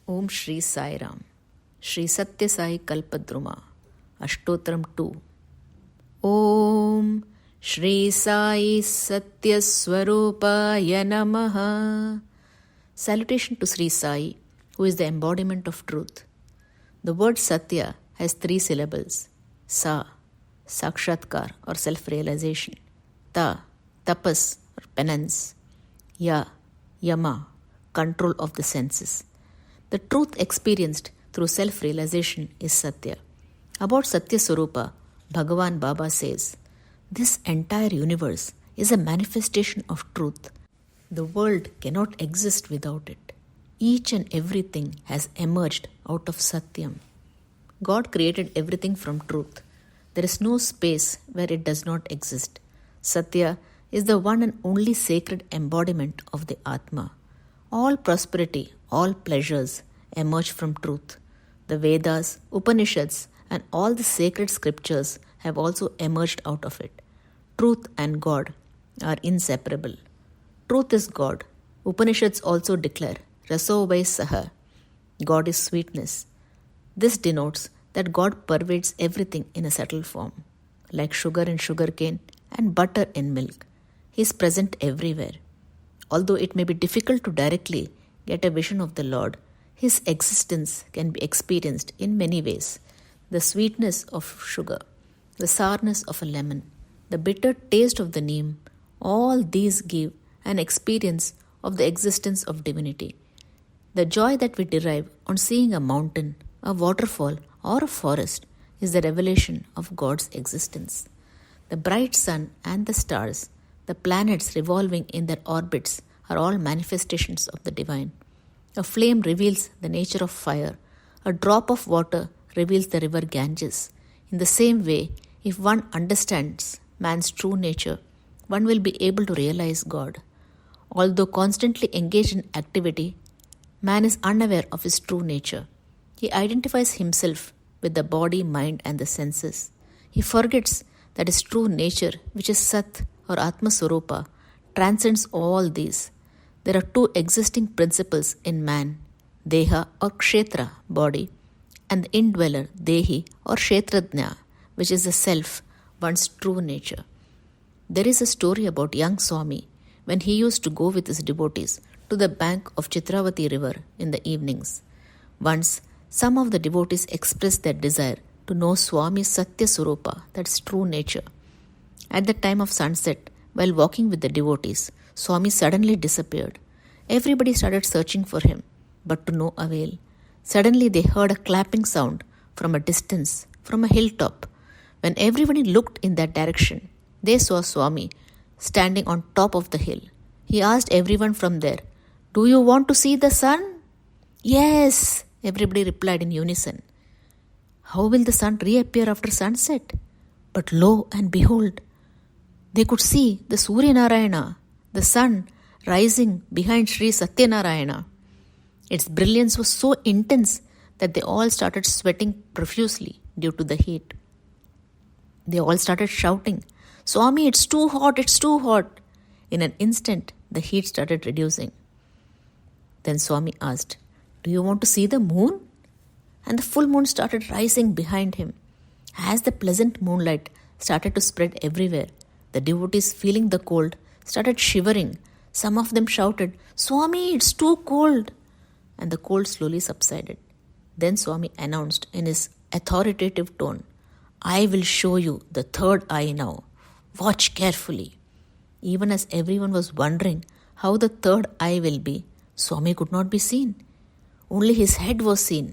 Om Sri Sai Ram. Sri Sathya Sai Kalpadruma Ashtotram 2. Om Sri Sai Satya Swaroopaaya Namah. Salutation to Sri Sai, who is the embodiment of truth. The word Satya has 3 syllables. Sa, Sakshatkar or self-realization. Ta, Tapas or penance. Ya, Yama, control of the senses. The truth experienced through self-realization is Satya. About Satya Swarupa, Bhagavan Baba says, this entire universe is a manifestation of truth. The world cannot exist without it. Each and everything has emerged out of Satyam. God created everything from truth. There is no space where it does not exist. Satya is the one and only sacred embodiment of the Atma. All prosperity, all pleasures emerge from truth. The Vedas, Upanishads, and all the sacred scriptures have also emerged out of it. Truth and God are inseparable. Truth is God. Upanishads also declare, Raso vai Saha. God is sweetness. This denotes that God pervades everything in a subtle form, like sugar in sugarcane and butter in milk. He is present everywhere. Although it may be difficult to directly get a vision of the Lord, His existence can be experienced in many ways. The sweetness of sugar, the sourness of a lemon, the bitter taste of the neem, all these give an experience of the existence of divinity. The joy that we derive on seeing a mountain, a waterfall, or a forest is the revelation of God's existence. The bright sun and the stars, the planets revolving in their orbits are all manifestations of the divine. A flame reveals the nature of fire. A drop of water reveals the river Ganges. In the same way, if one understands man's true nature, one will be able to realize God. Although constantly engaged in activity, man is unaware of his true nature. He identifies himself with the body, mind, and the senses. He forgets that his true nature, which is Sat or Atma Swarupa, transcends all these. There are 2 existing principles in man, Deha or Kshetra, body, and the indweller, Dehi or Kshetrajna, which is the self, one's true nature. There is a story about young Swami when he used to go with his devotees to the bank of Chitravati river in the evenings. Once, some of the devotees expressed their desire to know Swami's Satya Swarupa, that's true nature. At the time of sunset, while walking with the devotees, Swami suddenly disappeared. Everybody started searching for him, but to no avail. Suddenly they heard a clapping sound from a distance, from a hilltop. When everybody looked in that direction, they saw Swami standing on top of the hill. He asked everyone from there, "Do you want to see the sun?" "Yes," everybody replied in unison. "How will the sun reappear after sunset?" But lo and behold, they could see the Surya Narayana, the sun, rising behind Sri Satya Narayana. Its brilliance was so intense that they all started sweating profusely due to the heat. They all started shouting, "Swami, it's too hot, it's too hot." In an instant, the heat started reducing. Then Swami asked, "Do you want to see the moon?" And the full moon started rising behind him. As the pleasant moonlight started to spread everywhere, the devotees, feeling the cold, started shivering. Some of them shouted, "Swami, it's too cold." And the cold slowly subsided. Then Swami announced in his authoritative tone, "I will show you the third eye now. Watch carefully." Even as everyone was wondering how the third eye will be, Swami could not be seen. Only his head was seen.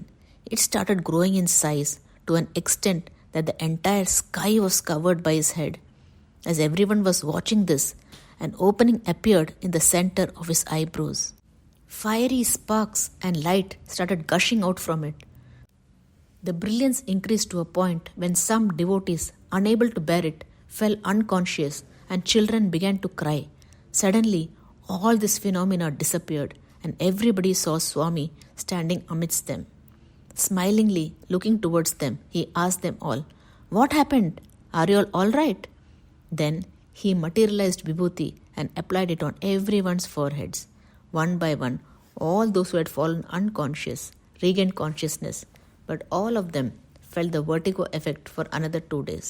It started growing in size to an extent that the entire sky was covered by his head. As everyone was watching this, an opening appeared in the center of his eyebrows. Fiery sparks and light started gushing out from it. The brilliance increased to a point when some devotees, unable to bear it, fell unconscious and children began to cry. Suddenly, all this phenomena disappeared and everybody saw Swami standing amidst them. Smilingly looking towards them, he asked them all, "What happened? Are you all right?" Then he materialized vibhuti and applied it on everyone's foreheads. One by one, all those who had fallen unconscious regained consciousness, but all of them felt the vertigo effect for another 2 days.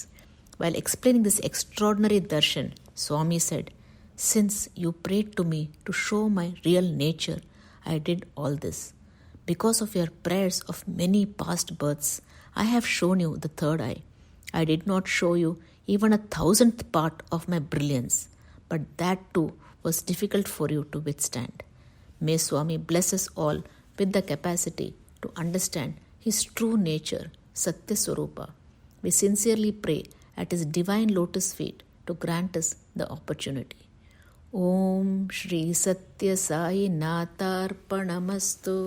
While explaining this extraordinary darshan, Swami said, "Since you prayed to me to show my real nature, I did all this. Because of your prayers of many past births, I have shown you the third eye. I did not show you even 1,000th part of my brilliance, but that too was difficult for you to withstand." May Swami bless us all with the capacity to understand His true nature, Sathya Swarupa. We sincerely pray at His divine lotus feet to grant us the opportunity. Om Sri Sathya Sai Natharpanamastu.